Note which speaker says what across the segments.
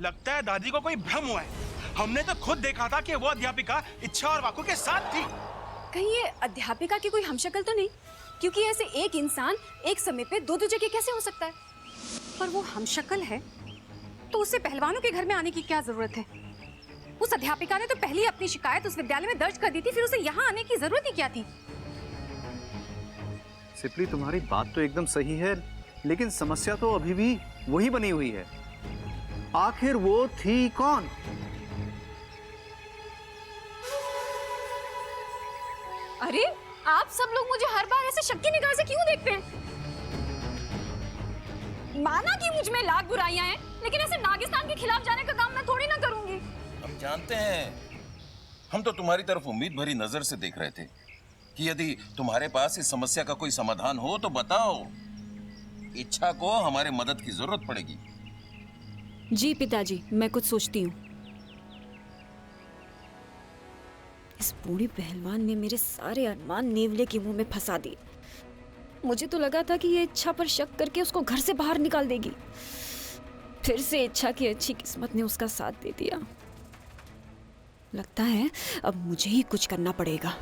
Speaker 1: लगता है दादी को कोई भ्रम हुआ है। हमने तो खुद देखा था कि वो अध्यापिका इच्छा और वाकू के साथ थी।
Speaker 2: कहीं ये अध्यापिका की कोई हमशक्ल तो नहीं? क्योंकि ऐसे एक इंसान एक समय पे दो जगह कैसे हो सकता है? पर वो हमशक्ल है तो उसे पहलवानों के घर में आने की क्या जरूरत है? उस अध्यापिका ने तो पहले ही अपनी शिकायत उस विद्यालय में दर्ज कर दी थी, फिर उसे यहाँ आने की जरूरत ही क्या थी?
Speaker 3: सिपली, तुम्हारी बात तो एकदम सही है, लेकिन समस्या तो अभी भी वही बनी हुई है। आखिर वो थी कौन?
Speaker 2: अरे आप सब लोग मुझे हर बार ऐसे शक की निगाह से क्यों देखते हैं? माना कि मुझ में लाख बुराइयां हैं, लेकिन ऐसे नागिस्तान के खिलाफ जाने का काम मैं थोड़ी ना करूंगी।
Speaker 4: हम जानते हैं, हम तो तुम्हारी तरफ उम्मीद भरी नजर से देख रहे थे कि यदि तुम्हारे पास इस समस्या का कोई समाधान हो तो बताओ। इच्छा को हमारे मदद की जरूरत पड़ेगी।
Speaker 5: जी पिताजी, मैं कुछ सोचती हूँ। इस बूढ़ी पहलवान ने मेरे सारे अरमान नेवले के मुंह में फंसा दिए। मुझे तो लगा था कि ये इच्छा पर शक करके उसको घर से बाहर निकाल देगी। फिर से इच्छा की अच्छी किस्मत ने उसका साथ दे दिया। लगता है अब मुझे ही कुछ करना पड़ेगा।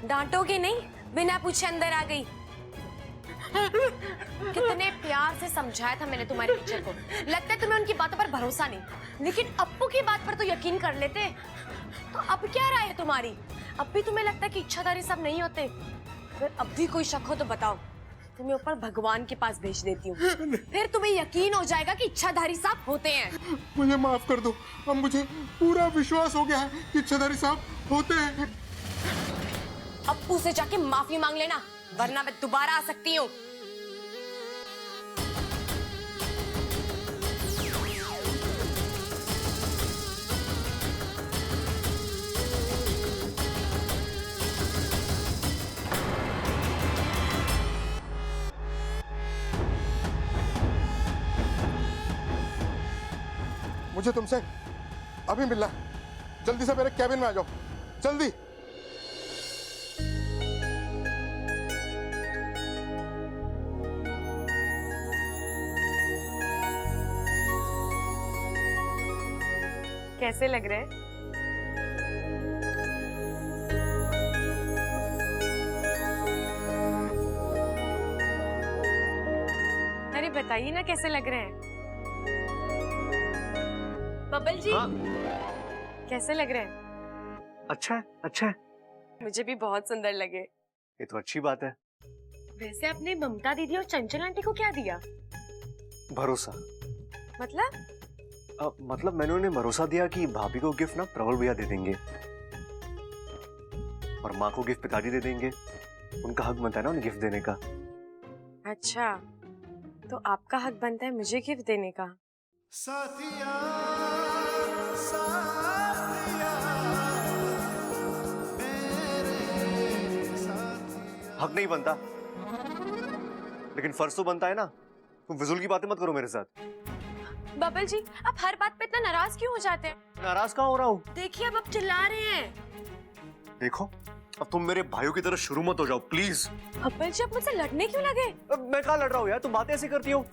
Speaker 6: डांटोगे नहीं? बिना पूछे अंदर आ गई। कितने प्यार से समझाया था मैंने तुम्हारे टीचर को। लगता है तुम्हें उनकी बातों पर भरोसा नहीं, लेकिन अप्पू की बात पर तो यकीन कर लेते। तो अब क्या राय है तुम्हारी? अब भी तुम्हें लगता है कि इच्छाधारी सब नहीं होते? अगर अब भी कोई शक हो तो बताओ, तुम्हें ऊपर भगवान के पास भेज देती हूँ। फिर तुम्हें यकीन हो जाएगा कि इच्छाधारी साहब होते हैं।
Speaker 7: मुझे माफ कर दो, अब मुझे पूरा विश्वास हो गया है कि इच्छाधारी साहब होते हैं।
Speaker 6: अप्पू से जाके माफी मांग लेना, वरना मैं दोबारा आ सकती हूँ।
Speaker 7: मुझे तुमसे अभी मिलना, जल्दी से मेरे कैबिन में आ जाओ, जल्दी।
Speaker 6: कैसे लग रहे हैं? अरे बताइए ना कैसे लग रहे हैं? बबल जी,
Speaker 3: हाँ?
Speaker 6: कैसे लग रहे हैं?
Speaker 3: अच्छा है, अच्छा है।
Speaker 6: मुझे भी बहुत सुंदर लगे।
Speaker 3: ये तो अच्छी बात है।
Speaker 6: वैसे आपने ममता दीदी और चंचल आंटी को क्या दिया?
Speaker 3: भरोसा।
Speaker 6: मतलब
Speaker 3: मैंने उन्हें भरोसा दिया कि भाभी को गिफ्ट ना प्रबल भैया दे देंगे और माँ को गिफ्ट पिताजी दे देंगे। उनका हक बनता है ना उन्हें गिफ्ट देने का।
Speaker 6: अच्छा, तो आपका हक बनता है मुझे गिफ्ट देने का?
Speaker 7: साथिया,
Speaker 3: हक नहीं बनता, लेकिन फर्ज तो बनता है ना। तुम फिजूल की बातें मत करो मेरे साथ।
Speaker 6: बबल जी, आप हर बात पे इतना नाराज क्यों हो जाते हैं?
Speaker 3: नाराज कहाँ हो रहा हूँ?
Speaker 6: देखिए अब आप चिल्ला रहे हैं।
Speaker 3: देखो, अब तुम मेरे भाइयों की तरह शुरू मत हो जाओ प्लीज।
Speaker 6: बबल जी, आप मुझसे लड़ने क्यों लगे?
Speaker 3: अब मैं कहाँ लड़ रहा हूँ यार, तुम बातें ऐसे करती हो।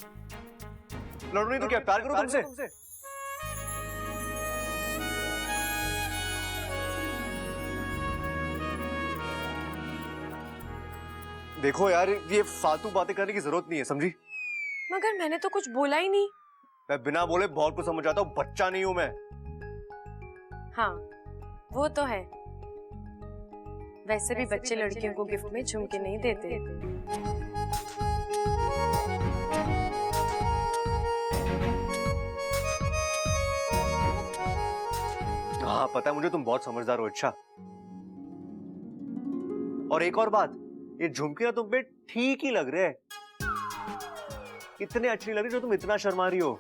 Speaker 3: लड़ो नहीं तो क्या प्यार करो तुमसे? देखो यार, ये फालतू बातें करने की जरूरत नहीं है, समझी?
Speaker 6: मगर मैंने तो कुछ बोला ही नहीं।
Speaker 3: मैं बिना बोले बहुत कुछ समझ आता हूँ, बच्चा नहीं हूं मैं।
Speaker 6: हाँ, वो तो है। वैसे भी बच्चे लड़कियों को गिफ्ट में झुमके नहीं देते।
Speaker 3: हाँ पता है मुझे, तुम बहुत समझदार हो। अच्छा, और एक और बात, ये झुमके ना तुम पे ठीक ही लग रहे हैं। इतने अच्छी लग रही जो तुम इतना शर्मा रही हो।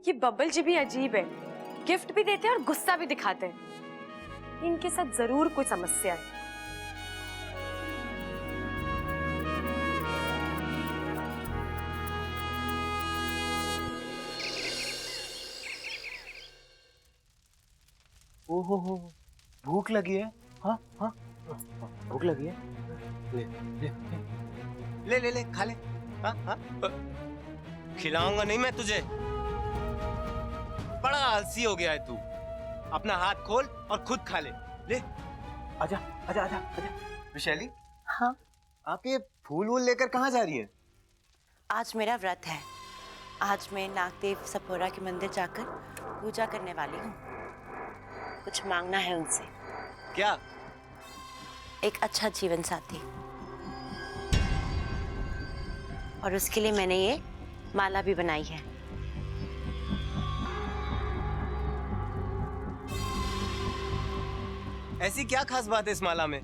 Speaker 6: ये बबल जी भी अजीब है। गिफ्ट भी देते हैं और गुस्सा भी दिखाते हैं। इनके साथ जरूर कोई समस्या है।
Speaker 8: ओहो हो, भूख लगी है। हाँ हाँ, भूख लगी है। ले ले ले ले ले, खा ले। हाँ हाँ, खिलाऊंगा नहीं मैं तुझे। बड़ा आलसी हो गया है तू। अपना हाथ खोल और खुद खा ले। ले, आजा आजा आजा आजा। विशाली,
Speaker 9: हाँ,
Speaker 8: आप ये फूल वूल लेकर कहाँ जा रही हैं?
Speaker 9: आज मेरा व्रत है। आज मैं नागदेव सपोरा के मंदिर जाकर पूजा करने वाली हूँ। कुछ मांगना है उनसे।
Speaker 8: क्या?
Speaker 9: एक अच्छा जीवन साथी। और उसके लिए मैंने ये माला भी बनाई है।
Speaker 8: ऐसी क्या खास बात है इस माला में?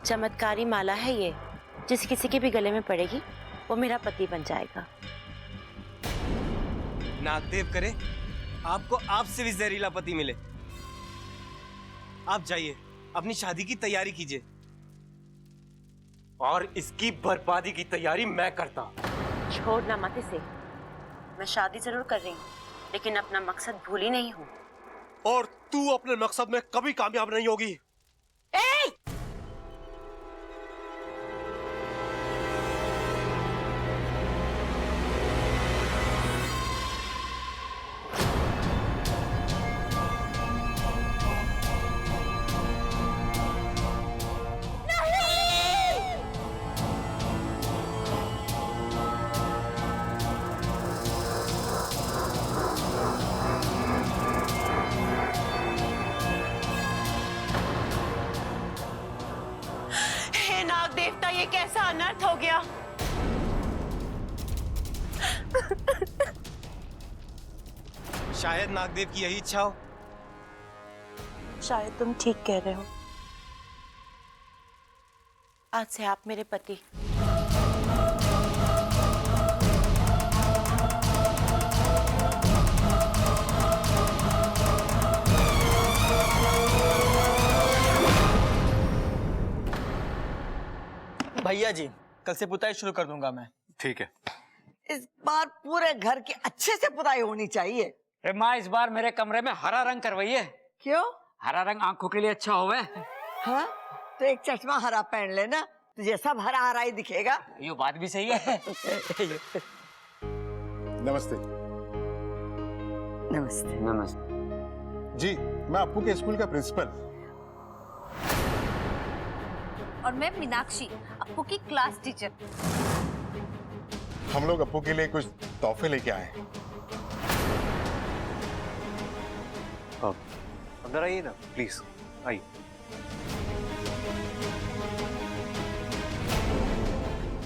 Speaker 9: चमत्कारी माला है ये। जिस किसी के भी गले में पड़ेगी वो मेरा पति बन जाएगा।
Speaker 8: नागदेव करे आपको आपसे भी जहरीला पति मिले। आप जाइए, अपनी शादी की तैयारी कीजिए। और इसकी बर्बादी की तैयारी मैं करता हूं।
Speaker 9: छोड़ना मत इसे। मैं शादी जरूर कर रही हूँ, लेकिन अपना मकसद भूली नहीं हूँ।
Speaker 8: और तू अपने मकसद में कभी कामयाब नहीं होगी।
Speaker 9: हे नाग देवता, ये कैसा अनर्थ हो गया।
Speaker 8: शायद नागदेव की यही इच्छा हो।
Speaker 9: शायद तुम ठीक कह रहे हो। आज से आप मेरे पति।
Speaker 10: भैया जी, कल से पुताई शुरू कर दूंगा मैं।
Speaker 3: ठीक है।
Speaker 11: इस बार पूरे घर की अच्छे से पुताई होनी चाहिए।
Speaker 10: माँ, इस बार मेरे कमरे में हरा रंग करवाइए।
Speaker 11: क्यों?
Speaker 10: हरा रंग आंखों के लिए अच्छा होवे।
Speaker 11: हाँ, तो एक चश्मा हरा पहन लेना, तुझे सब हरा हरा ही दिखेगा।
Speaker 10: ये बात भी सही है।
Speaker 7: नमस्ते।
Speaker 11: नमस्ते।
Speaker 10: नमस्ते
Speaker 7: जी, मैं अप्पू के स्कूल का प्रिंसिपल।
Speaker 2: और मैं मीनाक्षी, अप्पू की क्लास टीचर।
Speaker 7: हम लोग अप्पू के लिए कुछ तोहफे लेके आए हैं।
Speaker 3: अंदर आइए ना प्लीज, आइए।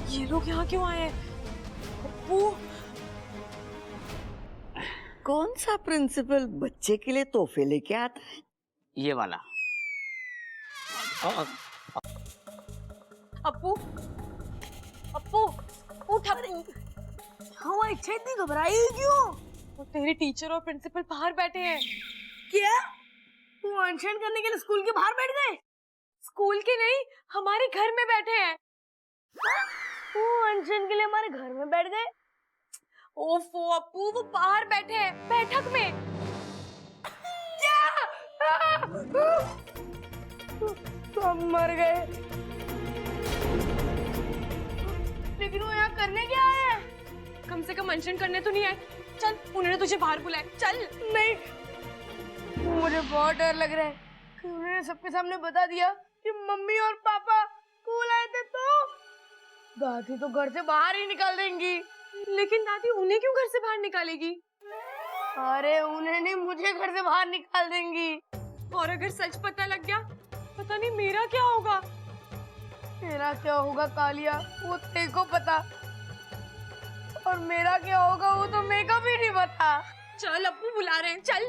Speaker 6: ये लोग यहाँ क्यों आए हैं? अप्पू,
Speaker 11: कौन सा प्रिंसिपल बच्चे के लिए तोहफे लेके आता है?
Speaker 10: ये वाला।
Speaker 6: अप्पू, अप्पू, उठ अप्पू।
Speaker 11: हाँ, इच्छा इतनी घबराई क्यों?
Speaker 6: वो तेरे टीचर और प्रिंसिपल बाहर बैठे हैं।
Speaker 11: क्या? तू अनशन करने के लिए स्कूल के बाहर बैठ गए?
Speaker 6: स्कूल के नहीं, हमारे घर में बैठे हैं।
Speaker 11: तू अनशन के लिए हमारे घर में बैठ गए?
Speaker 6: ओफो अप्पू, वो बाहर बैठे हैं बैठक में।
Speaker 11: तो हम मर गए। लेकिन वो यहाँ करने क्या आए हैं?
Speaker 6: कम से कम अनशन करने तो नहीं आए। चल, उन्होंने तुझे बाहर बुलाया, चल।
Speaker 11: नहीं, मुझे बहुत डर लग रहा है कि उन्होंने सबके सामने बता दिया कि मम्मी और पापा स्कूल आए थे, तो दादी तो घर से बाहर ही निकाल देंगी।
Speaker 6: लेकिन दादी उन्हें क्यों घर से बाहर निकालेगी?
Speaker 11: अरे उन्हें नहीं, मुझे घर से बाहर निकाल देंगी।
Speaker 6: और अगर सच पता लग गया, पता नहीं मेरा क्या होगा।
Speaker 11: मेरा क्या होगा कालिया, वो तेरे को पता, और मेरा क्या होगा वो तो मेरे को भी नहीं पता।
Speaker 6: चल, अप्पू बुला रहे हैं, चल।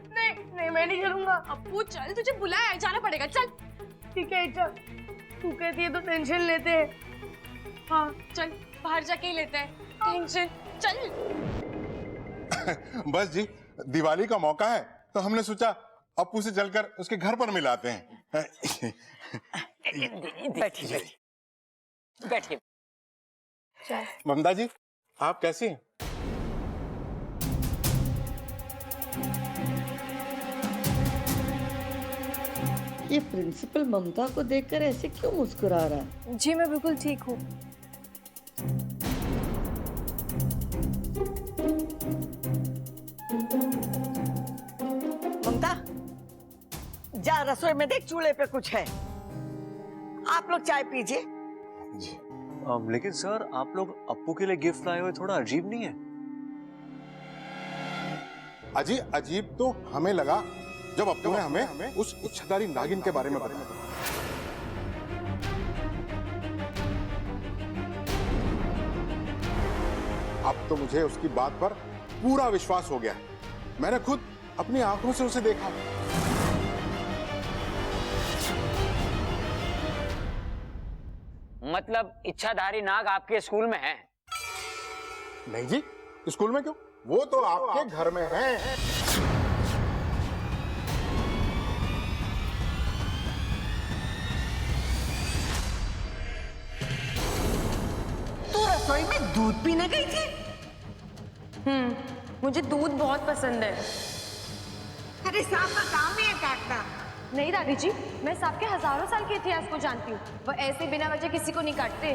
Speaker 11: नहीं नहीं, मैं नहीं चलूंगा।
Speaker 6: अप्पू चल, तुझे बुलाया है, जाना पड़ेगा, चल।
Speaker 11: ठीक है, चल। तू कहती है तो टेंशन लेते हैं।
Speaker 6: हाँ चल, बाहर जाके ही लेते हैं टेंशन, चल।
Speaker 7: बस जी, दिवाली का मौका है तो हमने सोचा अप्पू से चलकर उसके घर पर मिलाते हैं।
Speaker 9: बैठिए बैठिए।
Speaker 7: ममता जी आप कैसी हैं?
Speaker 12: ये प्रिंसिपल ममता को देखकर ऐसे क्यों मुस्कुरा रहा है?
Speaker 2: जी मैं बिल्कुल ठीक हूँ।
Speaker 12: ममता जा रसोई में देख, चूल्हे पे कुछ है। आप लोग चाय पीजिए।
Speaker 3: लेकिन सर आप लोग अप्पू के लिए गिफ्ट लाए हुए, थोड़ा अजीब नहीं है?
Speaker 7: अजीब तो हमें लगा जब अप्पू ने हमें उस इच्छाधारी नागिन के बारे में बताया। अब तो मुझे उसकी बात पर पूरा विश्वास हो गया। मैंने खुद अपनी आंखों से उसे देखा।
Speaker 10: मतलब इच्छाधारी नाग आपके स्कूल में है?
Speaker 7: नहीं जी, स्कूल में क्यों? वो तो आपके घर में है।
Speaker 12: तू रसोई में दूध पीने गई थी?
Speaker 6: मुझे दूध बहुत पसंद है।
Speaker 12: अरे सांप का काम ही है काटना।
Speaker 6: नहीं दादी जी, मैं सांप के हजारों साल के इतिहास को जानती हूँ। वो ऐसे बिना वजह किसी को नहीं काटते।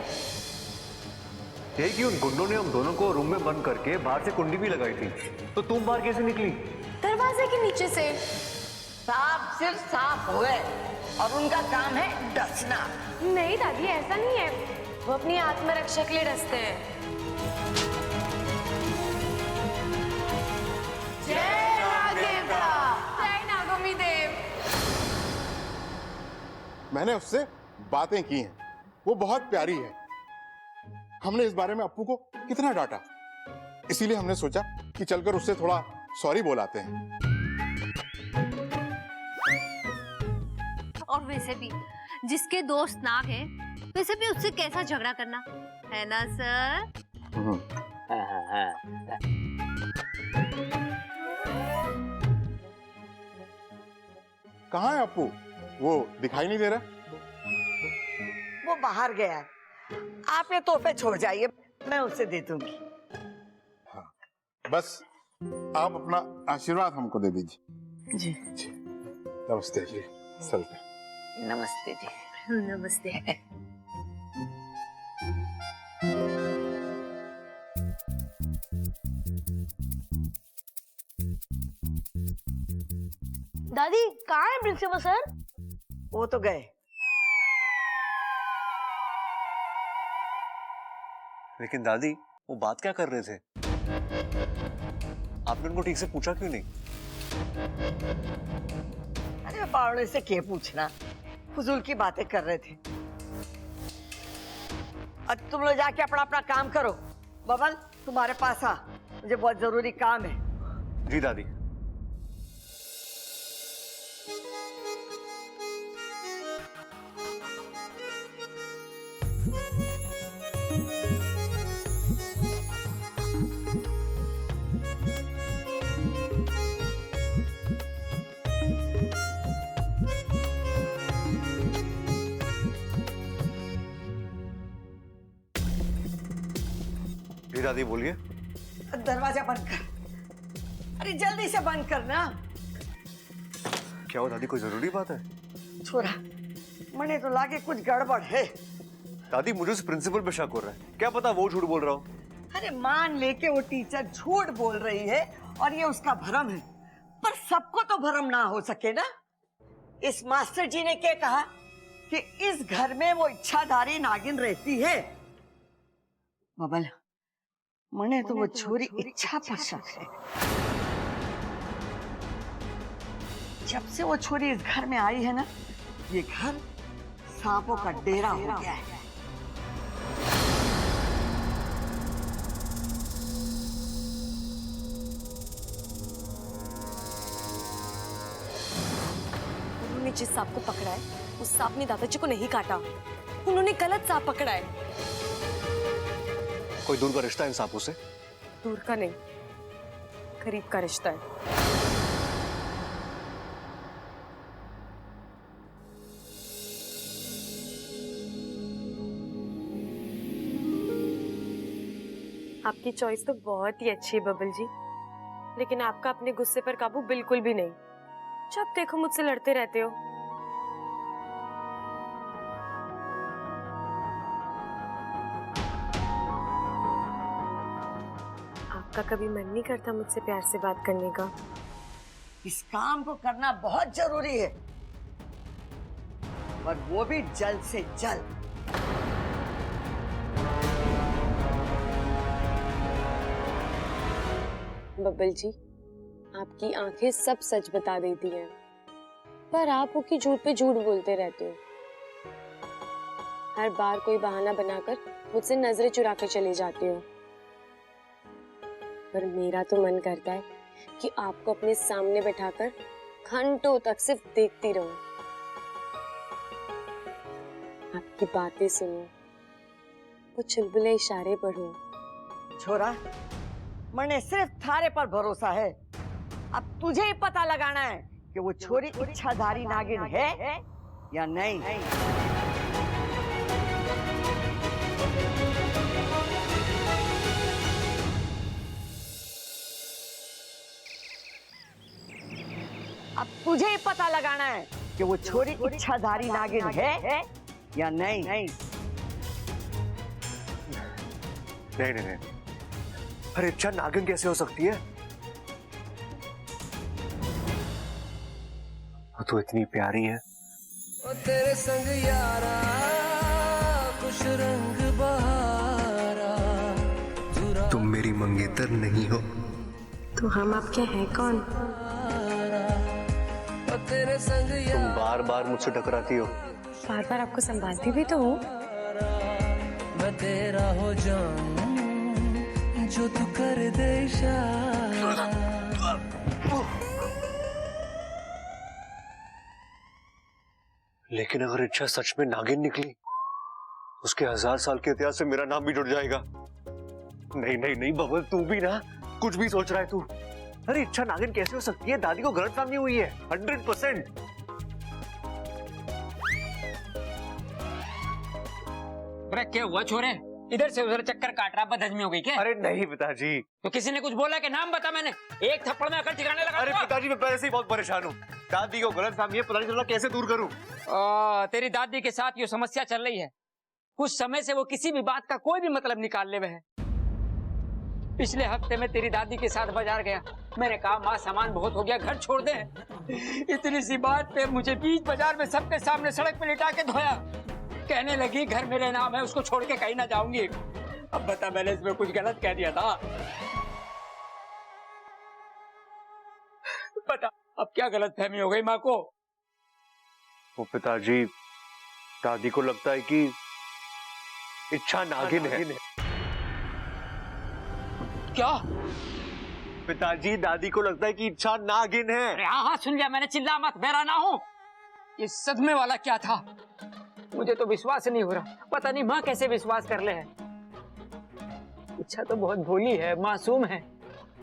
Speaker 3: यही कि उन गुंडों ने हम दोनों को रूम में बंद करके बाहर से कुंडी भी लगाई थी, तो तुम बाहर कैसे निकली?
Speaker 6: दरवाजे के नीचे से।
Speaker 12: सांप सिर्फ सांप हुए और उनका काम है डसना।
Speaker 6: नहीं दादी, ऐसा नहीं है। वो अपनी आत्मरक्षा के लिए डसते हैं। जय नागदेवता, जय नागोमी देव।
Speaker 7: मैंने उससे बातें की हैं, वो बहुत प्यारी है। हमने इस बारे में अप्पू को कितना डांटा, इसीलिए हमने सोचा कि चलकर उससे थोड़ा सॉरी बोलाते हैं।
Speaker 13: और वैसे भी जिसके दोस्त नाग है, वैसे भी उससे कैसा झगड़ा करना है ना सर?
Speaker 7: कहाँ है अप्पू? वो दिखाई नहीं दे रहा।
Speaker 12: वो बाहर गया है। आप ये तोहफे छोड़ जाइए, मैं उसे दे दूंगी।
Speaker 7: बस आप अपना आशीर्वाद हमको दे दीजिए।
Speaker 12: जी
Speaker 7: नमस्ते जी। चलते।
Speaker 12: नमस्ते जी।
Speaker 13: नमस्ते।
Speaker 11: दादी कहाँ है प्रिंसिपल सर?
Speaker 12: वो तो गए।
Speaker 3: लेकिन दादी वो बात क्या कर रहे थे? आपने उनको ठीक से पूछा क्यों नहीं?
Speaker 12: अरे बावड़े से क्या पूछना, फजूल की बातें कर रहे थे। अब तुम लोग जाके अपना अपना काम करो। बबल तुम्हारे पास आ, मुझे बहुत जरूरी काम है।
Speaker 3: जी दादी। दादी बोलिए।
Speaker 12: दरवाजा बंद कर। अरे जल्दी से बंद करना।
Speaker 3: क्या हो दादी, कोई जरूरी बात है?
Speaker 12: छोरा, मने तो लागे कुछ गड़बड़ है।
Speaker 3: दादी मुझे उस प्रिंसिपल पे शक हो रहा है, क्या पता वो झूठ बोल रहा हो।
Speaker 12: अरे मान लेके वो टीचर झूठ बोल रही है और ये उसका भरम है, पर सबको तो भरम ना हो सके ना। इस मास्टर जी ने क्या कहा कि इस घर में वो इच्छाधारी नागिन रहती है। बबल, मने तो वो छोरी इच्छा पर शक है। जब से वो छोरी इस घर में आई है ना, ये घर सांपों का डेरा हो गया है।
Speaker 6: उन्होंने जिस सांप को पकड़ा है, उस सांप ने दादाजी को नहीं काटा। उन्होंने गलत सांप पकड़ा है।
Speaker 3: कोई दूर का रिश्ता इन सांपों से?
Speaker 6: दूर का नहीं, करीब का रिश्ता है। आपकी चॉइस तो बहुत ही अच्छी है बबल जी, लेकिन आपका अपने गुस्से पर काबू बिल्कुल भी नहीं। जब देखो मुझसे लड़ते रहते हो। आपका कभी मन नहीं करता मुझसे प्यार से बात करने का?
Speaker 12: इस काम को करना बहुत जरूरी है, और वो भी जल्द से जल्द।
Speaker 6: बब्बल जी, आपकी आंखें सब सच बता देती हैं, पर आप उसकी झूठ पे झूठ बोलते रहते हो। हर बार कोई बहाना बनाकर मुझसे नजरें चुरा के चले जाते हो। पर मेरा तो मन करता है कि आपको अपने सामने बैठाकर घंटों तक सिर्फ देखती रहूं, आपकी बातें सुनूं, वो चुलबुले इशारे पढ़ूं।
Speaker 12: छोरा, मैंने सिर्फ थारे पर भरोसा है। अब तुझे ही पता लगाना है कि वो छोरी इच्छाधारी नागिन है या नहीं। अब तुझे ही पता लगाना है कि वो छोरी इच्छाधारी नागिन है या नहीं।
Speaker 8: नहीं नहीं नहीं, अरे इच्छा नागिन कैसे हो सकती है? वो तो इतनी प्यारी है।
Speaker 14: ओ तेरे संग यारा कुछ रंग बहारा,
Speaker 15: तुम मेरी मंगेतर नहीं हो
Speaker 6: तो हम आपके हैं कौन?
Speaker 14: ओ तेरे संग
Speaker 8: तुम बार बार मुझसे टकराती हो।
Speaker 6: बार बार आपको संभालती भी तो हूँ।
Speaker 14: मैं तेरा हो जाऊं जो तू कर दे इशारा।
Speaker 8: लेकिन अगर इच्छा सच में नागिन निकली, उसके 1000 साल के इतिहास से मेरा नाम भी जुड़ जाएगा। नहीं नहीं नहीं बबल, तू भी ना कुछ भी सोच रहा है तू। अरे इच्छा नागिन कैसे हो सकती है? दादी को गलतफहमी हुई है 100%।
Speaker 10: अरे क्या हुआ छोरे? इधर से उधर चक्कर काट रहा, बदहजमी हो गई क्या?
Speaker 8: अरे नहीं पिताजी।
Speaker 10: तो किसी ने कुछ बोला कि नाम बता, मैंने एक थप्पड़ में अकल ठिकाने लगा।
Speaker 8: अरे पिताजी मैं पहले से ही बहुत परेशान हूँ। दादी को गलतफहमी है, पता नहीं चल रहा कैसे दूर करूँ।
Speaker 10: तेरी दादी के साथ ये समस्या चल रही है। कुछ समय से वो किसी भी बात का कोई भी मतलब निकालने में है। पिछले हफ्ते में तेरी दादी के साथ बाजार गया, मैंने कहा माँ सामान बहुत हो गया, घर छोड़ दे। इतनी सी बात पे मुझे बीच बाजार में सबके सामने सड़क पे लिटा के धोया। कहने लगी घर मेरे नाम है, उसको छोड़ के कहीं ना जाऊंगी। अब बता, मैंने इसमें कुछ गलत कह दिया था? बता अब क्या गलतफहमी हो गई माँ को?
Speaker 8: वो पिताजी, दादी को लगता है कि इच्छा नागिन है।
Speaker 10: क्या?
Speaker 8: पिताजी दादी को लगता है कि इच्छा नागिन है।
Speaker 10: अरे हाँ हाँ सुन लिया मैंने, चिल्ला मत, बहरा ना हो। ये सदमे वाला क्या था? मुझे तो विश्वास नहीं हो रहा। पता नहीं माँ कैसे विश्वास कर ले है। इच्छा तो बहुत भोली है, मासूम है,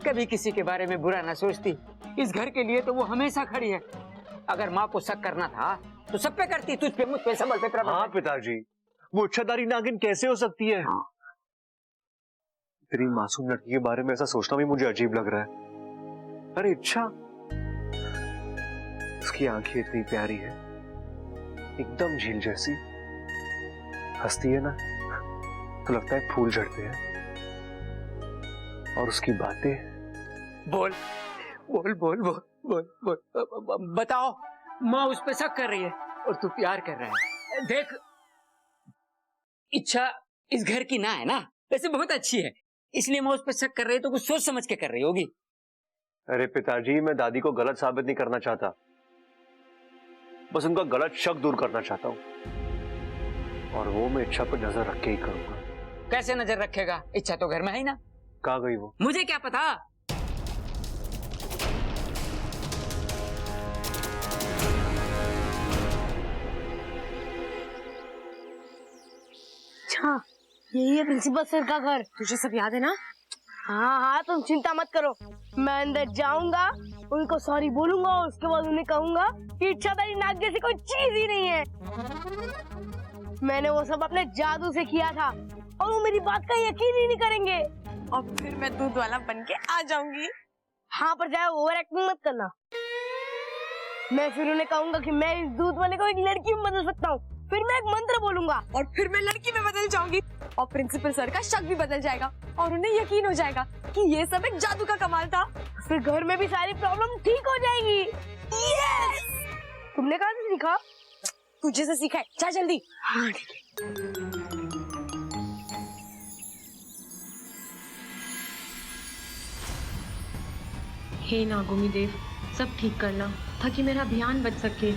Speaker 10: कभी किसी के बारे में बुरा ना सोचती। इस घर के लिए तो वो हमेशा खड़ी है। अगर माँ को शक करना था तो सब पे करती, तुझ पे, मुझ पे, सबल पे, प्रबल।
Speaker 8: हाँ पिताजी, वो इच्छाधारी नागिन कैसे हो सकती है? तेरी मासूम लड़की के बारे में ऐसा सोचना भी मुझे अजीब लग रहा है। अरे इच्छा, उसकी आंखें इतनी प्यारी है, एकदम झील जैसी। हंसती है ना तो लगता है फूल झड़ते हैं। और उसकी बातें,
Speaker 10: बोल बोल बोल बोल बोल बोल, बताओ। माँ उस पे शक कर रही है और तू प्यार कर रहा है। देख, इच्छा इस घर की ना है ना, वैसे बहुत अच्छी है, इसलिए मैं उस पे शक कर रही है तो कुछ सोच समझ के कर रही होगी।
Speaker 8: अरे पिताजी, मैं दादी को गलत साबित नहीं करना चाहता, बस उनका गलत शक दूर करना चाहता हूँ। और वो मैं इच्छा पर नजर रख के ही करूंगा।
Speaker 10: कैसे नजर रखेगा? इच्छा तो घर में है ही ना।
Speaker 8: कहाँ गई वो?
Speaker 10: मुझे क्या पता।
Speaker 11: अच्छा, यही है प्रिंसिपल सर का घर।
Speaker 6: तुझे सब याद है ना?
Speaker 11: हाँ हाँ, तुम चिंता मत करो। मैं अंदर जाऊंगा, उनको सॉरी बोलूंगा और उसके बाद उन्हें कहूंगा कि इच्छाधारी नाग जैसी कोई चीज ही नहीं है। मैंने वो सब अपने जादू से किया था और वो मेरी बात का यकीन ही नहीं करेंगे।
Speaker 6: और फिर मैं दूध वाला बन के आ जाऊंगी।
Speaker 11: हाँ, पर जाए ओवर एक्टिंग मत करना। मैं फिर उन्हें कहूंगा कि मैं इस दूध वाले को एक लड़की में बदल सकता हूँ। फिर मैं एक मंत्र बोलूंगा
Speaker 6: और फिर मैं लड़की में बदल जाऊंगी और प्रिंसिपल सर का शक भी बदल जाएगा और उन्हें यकीन हो जाएगा कि ये सब एक जादू का कमाल था।
Speaker 11: फिर घर में भी सारी प्रॉब्लम ठीक हो जाएगी।
Speaker 6: यस!
Speaker 11: तुमने कहाँ से सीखा?
Speaker 6: तुझे से सीखा है, जा जल्दी।
Speaker 11: हाँ, ठीक है।
Speaker 16: हे नागोमी देव, सब ठीक करना ताकि मेरा ध्यान बच सके।